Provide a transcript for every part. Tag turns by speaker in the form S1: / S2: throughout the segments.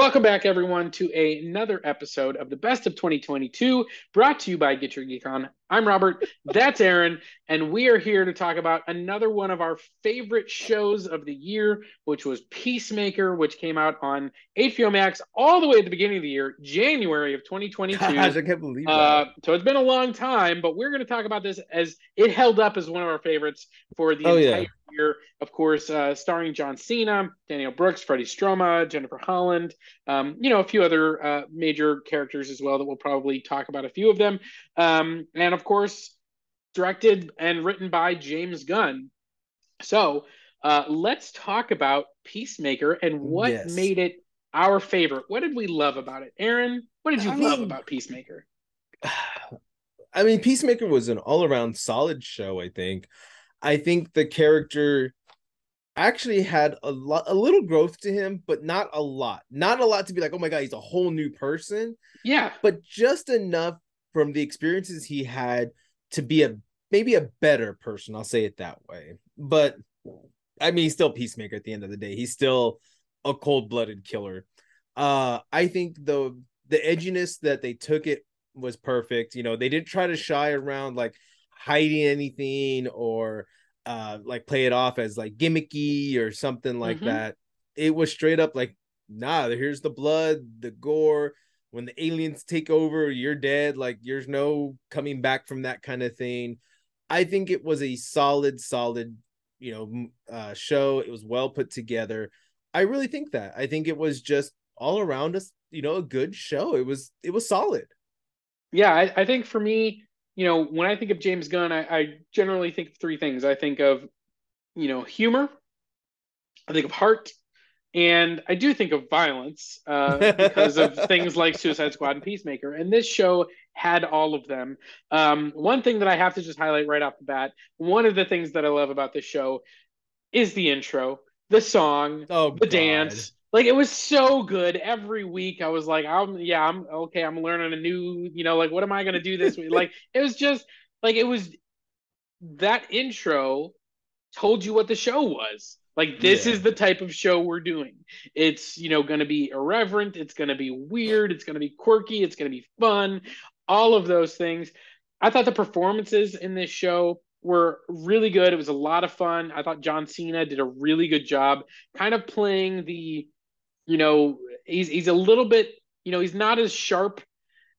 S1: Welcome back, everyone, to another episode of the Best of 2022, brought to you by Get Your Geek On. I'm Robert, that's Aaron, and we are here to talk about another one of our favorite shows of the year, which was Peacemaker, which came out on HBO Max all the way at the beginning of the year, January of
S2: Gosh,
S1: 2022.
S2: I can't believe that.
S1: So it's been a long time, but we're going to talk about this as it held up as one of our favorites for the
S2: Oh
S1: entire
S2: yeah.
S1: year. Of course, starring John Cena, Daniel Brooks, Freddie Stroma, Jennifer Holland, a few other major characters as well that we'll probably talk about a few of them. And of course, directed and written by James Gunn. So let's talk about Peacemaker and what
S2: Yes.
S1: made it our favorite. What did we love about it? Aaron, what did you
S2: I
S1: love
S2: mean,
S1: about Peacemaker?
S2: Peacemaker was an all-around solid show, I think. I think the character actually had a little growth to him, but not a lot. Not a lot to be like, "Oh my God, he's a whole new person,"
S1: Yeah.
S2: but just enough from the experiences he had to be a maybe a better person, I'll say it that way. But he's still Peacemaker at the end of the day. He's still a cold-blooded killer. I think the edginess that they took it was perfect. They didn't try to shy around like hiding anything or like play it off as like gimmicky or something like
S1: Mm-hmm.
S2: that. It was straight up like, nah, here's the blood, the gore. When the aliens take over, you're dead. Like there's no coming back from that kind of thing. I think it was a solid, show. It was well put together. I really think that. I think it was just all around us, a good show. It was solid.
S1: Yeah, I think for me, when I think of James Gunn, I generally think of three things. I think of, humor, I think of heart, and I do think of violence because of things like Suicide Squad and Peacemaker. And this show had all of them. One thing that I have to just highlight right off the bat, one of the things that I love about this show is the intro, the song,
S2: Oh
S1: the
S2: God.
S1: dance. Like it was so good every week. I was like, I'm okay. I'm learning a new, like what am I gonna do this week? Like it was just like it was that intro told you what the show was. Like this
S2: Yeah.
S1: is the type of show we're doing. It's, going to be irreverent, it's going to be weird, it's going to be quirky, it's going to be fun, all of those things. I thought the performances in this show were really good. It was a lot of fun. I thought John Cena did a really good job kind of playing the, you know, he's a little bit, he's not as sharp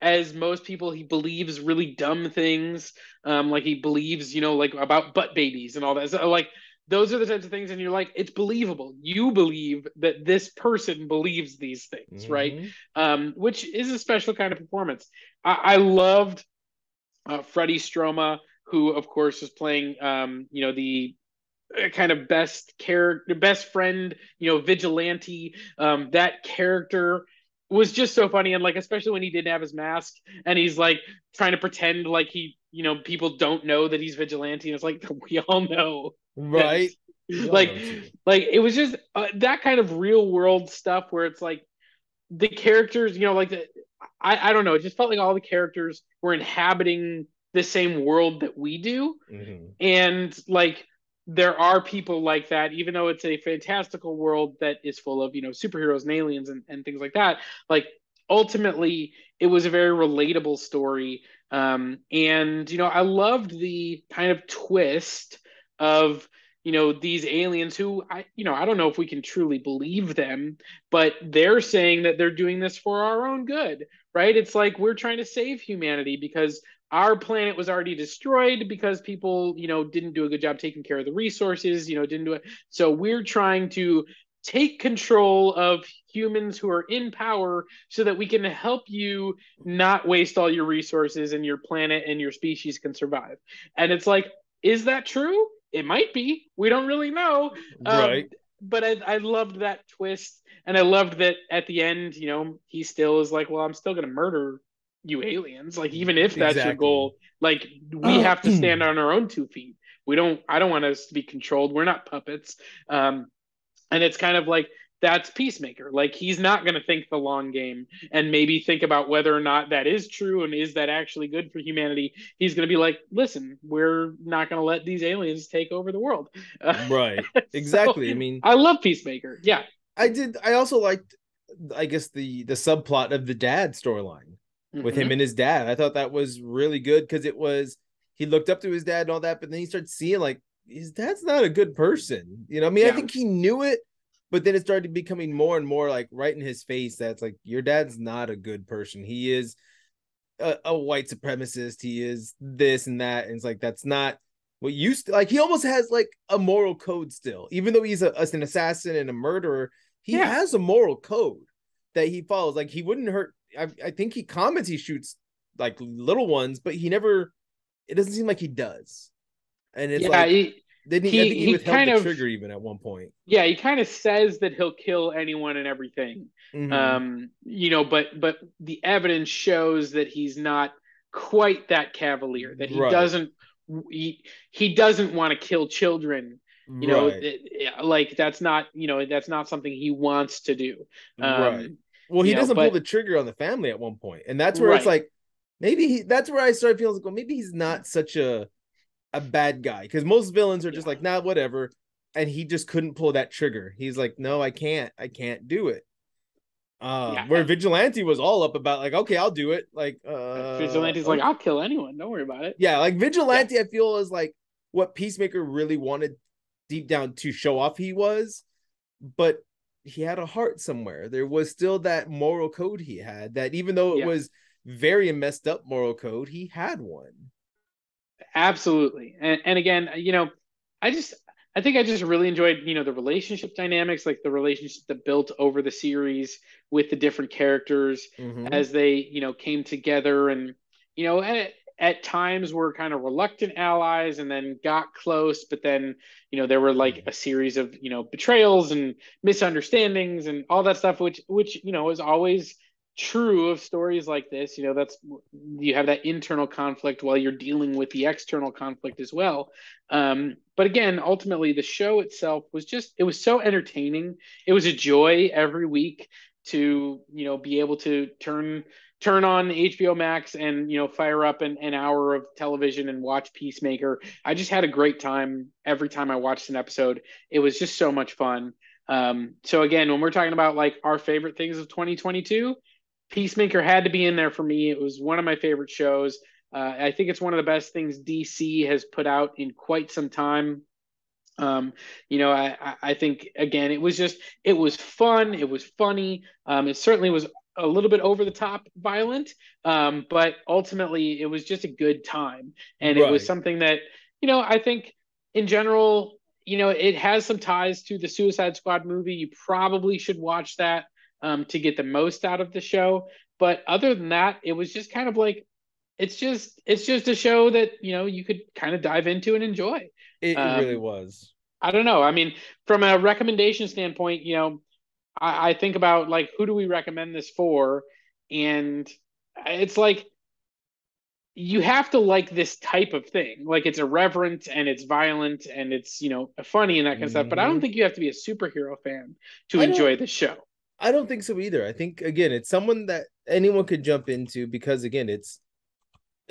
S1: as most people. He believes really dumb things, like he believes, like about butt babies and all that. So, like those are the types of things, and you're like, it's believable. You believe that this person believes these things, right?
S2: Mm-hmm.
S1: Which is a special kind of performance. I loved Freddie Stroma, who of course was playing, the kind of best character, best friend, vigilante. That character was just so funny, and like especially when he didn't have his mask and he's like trying to pretend like he, people don't know that he's vigilante, and it's like we all know that.
S2: Right. We all
S1: like
S2: know too.
S1: like it was just that kind of real world stuff where it's like the characters, like I don't know, it just felt like all the characters were inhabiting the same world that we do.
S2: Mm-hmm.
S1: And like there are people like that, even though it's a fantastical world that is full of, superheroes and aliens and things like that. Like ultimately, it was a very relatable story. And I loved the kind of twist of, these aliens who I don't know if we can truly believe them, but they're saying that they're doing this for our own good, right? It's like we're trying to save humanity because our planet was already destroyed because people, didn't do a good job taking care of the resources, didn't do it. So we're trying to take control of humans who are in power so that we can help you not waste all your resources and your planet and your species can survive. And it's like, is that true? It might be. We don't really know.
S2: Right.
S1: But I loved that twist. And I loved that at the end, he still is like, well, I'm still going to murder you aliens. Like, even if that's your
S2: Exactly.
S1: goal, like, we have to stand on our own 2 feet. I don't want us to be controlled. We're not puppets. And it's kind of like, that's Peacemaker. Like, he's not going to think the long game and maybe think about whether or not that is true and is that actually good for humanity. He's going to be like, listen, we're not going to let these aliens take over the world.
S2: Right.
S1: So
S2: Exactly.
S1: I love Peacemaker. Yeah.
S2: I also liked. I guess the subplot of the dad storyline with him
S1: Hmm.
S2: and his dad. I thought that was really good because it was he looked up to his dad and all that, but then he started seeing like his dad's not a good person. You know, I mean, I
S1: Yeah.
S2: think he knew it, but then it started becoming more and more like right in his face that's like your dad's not a good person. He is a white supremacist. He is this and that, and it's like that's not what used to like. He almost has like a moral code still, even though he's an assassin and a murderer. He
S1: Yeah.
S2: has a moral code that he follows. Like he wouldn't hurt. I think he comments he shoots like little ones, but he never. It doesn't seem like he does. And it's
S1: Yeah.
S2: like then I think he
S1: He
S2: withheld
S1: kind
S2: the
S1: of,
S2: trigger even at one point.
S1: yeah, he kind of says that he'll kill anyone and everything.
S2: Mm-hmm.
S1: But the evidence shows that he's not quite that cavalier, that
S2: Right.
S1: he he doesn't want to kill children.
S2: Right.
S1: Like that's not something he wants to do.
S2: Right. Well, he doesn't pull
S1: But
S2: the trigger on the family at one point, and that's where it's
S1: right.
S2: like maybe that's where I started feeling like, well, maybe he's not such a bad guy because most villains are
S1: Yeah.
S2: just like, nah, whatever, and he just couldn't pull that trigger. He's like, no, I can't do it.
S1: Yeah.
S2: Where Vigilante was all up about like, okay, I'll do it. Like,
S1: Vigilante's like,
S2: okay,
S1: I'll kill anyone. Don't worry about it.
S2: yeah, like
S1: Yeah.
S2: Vigilante, I feel is like what Peacemaker really wanted deep down to show off he was, but he had a heart somewhere. There was still that moral code he had that even though it
S1: Yeah.
S2: was very messed up moral code, he had one.
S1: Absolutely. And again, I just I think I just really enjoyed, the relationship dynamics, like the relationship that built over the series with the different characters
S2: Mm-hmm.
S1: as they, came together and, at times were kind of reluctant allies and then got close, but then, there were like a series of, betrayals and misunderstandings and all that stuff, which, is always true of stories like this. That's you have that internal conflict while you're dealing with the external conflict as well. But again, ultimately, the show itself it was so entertaining. It was a joy every week to be able to turn on HBO Max and fire up an hour of television and watch Peacemaker. I just had a great time every time I watched an episode. It was just so much fun. So again, when we're talking about like our favorite things of 2022, Peacemaker had to be in there for me. It was one of my favorite shows. I think it's one of the best things DC has put out in quite some time. I think again, it was fun, it was funny. It certainly was a little bit over the top violent, but ultimately it was just a good time, and it was
S2: Right.
S1: something that I think in general, it has some ties to the Suicide Squad movie. You probably should watch that to get the most out of the show. But other than that, it was just kind of like it's just a show that you could kind of dive into and enjoy.
S2: It really
S1: Um,
S2: was.
S1: I don't know. I mean, from a recommendation standpoint, I think about like who do we recommend this for, and it's like you have to like this type of thing. Like it's irreverent and it's violent and it's funny and that kind of stuff. But I don't
S2: Mm-hmm.
S1: think you have to be a superhero fan to
S2: I don't
S1: enjoy the show.
S2: I don't think so either. I think again, it's someone that anyone could jump into because again, it's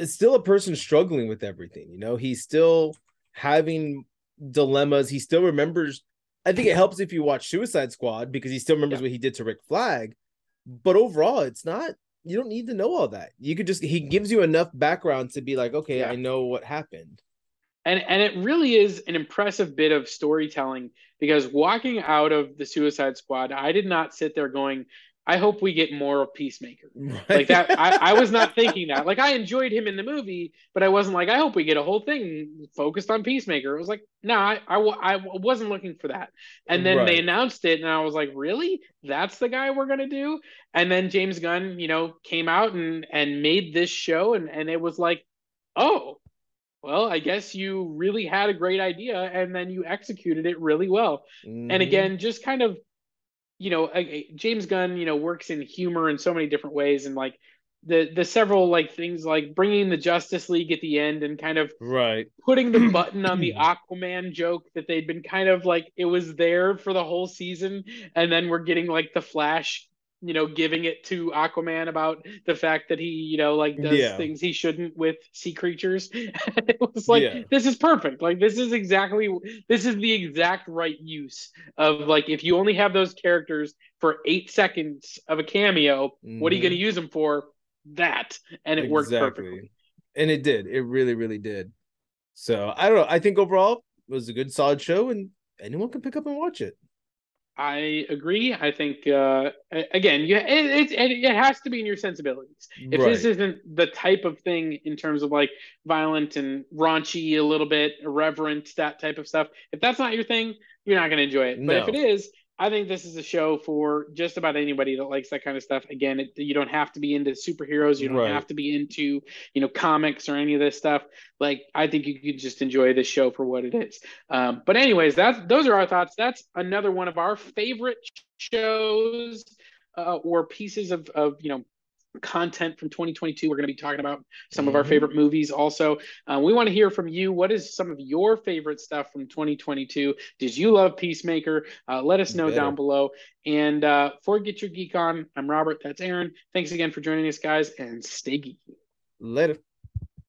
S2: still a person struggling with everything. You know, he's still having dilemmas. He still remembers. I think it helps if you watch Suicide Squad because he still remembers
S1: Yeah,
S2: what he did to Rick Flag. But overall, it's not. You don't need to know all that. You could just he gives you enough background to be like, okay,
S1: yeah.
S2: I know what happened.
S1: And it really is an impressive bit of storytelling because walking out of the Suicide Squad, I did not sit there going, I hope we get more of Peacemaker. Like
S2: Right.
S1: that, I was not thinking that. Like I enjoyed him in the movie, but I wasn't like, I hope we get a whole thing focused on Peacemaker. It was like, no, I wasn't looking for that. And then they
S2: Right.
S1: announced it, and I was like, really? That's the guy we're gonna do? And then James Gunn, came out and made this show, and it was like, oh, well, I guess you really had a great idea and then you executed it really well. And
S2: Mm-hmm.
S1: again, just kind of, James Gunn, works in humor in so many different ways, and like the several like things like bringing the Justice League at the end and kind of
S2: Right.
S1: putting the button on the Aquaman joke that they'd been kind of like it was there for the whole season, and then we're getting like the Flash giving it to Aquaman about the fact that he, like does
S2: Yeah.
S1: things he shouldn't with sea creatures. It was like,
S2: Yeah.
S1: this is perfect. Like, this is the exact right use of, like, if you only have those characters for 8 seconds of a cameo, what are you going to
S2: Hmm.
S1: use them for? That. And it worked
S2: Exactly.
S1: perfectly.
S2: And it did. It really, really did. So I don't know. I think overall it was a good, solid show, and anyone can pick up and watch it.
S1: I agree. I think again, it has to be in your sensibilities. If this
S2: Right.
S1: isn't the type of thing in terms of like violent and raunchy, a little bit irreverent, that type of stuff, if that's not your thing, you're not going to enjoy it. But if it
S2: No.
S1: is, I think this is a show for just about anybody that likes that kind of stuff. Again, you don't have to be into superheroes. You don't
S2: Right.
S1: have to be into, comics or any of this stuff. Like, I think you could just enjoy this show for what it is. But anyways, those are our thoughts. That's another one of our favorite shows or pieces of content from 2022. We're going to be talking about some of our
S2: Hmm.
S1: favorite movies also. We want to hear from you. What is some of your favorite stuff from 2022? Did you love Peacemaker? Let us know down
S2: Better.
S1: below. And for Get Your Geek On, I'm Robert. That's Aaron. Thanks again for joining us, guys, and stay geeky.
S2: Later.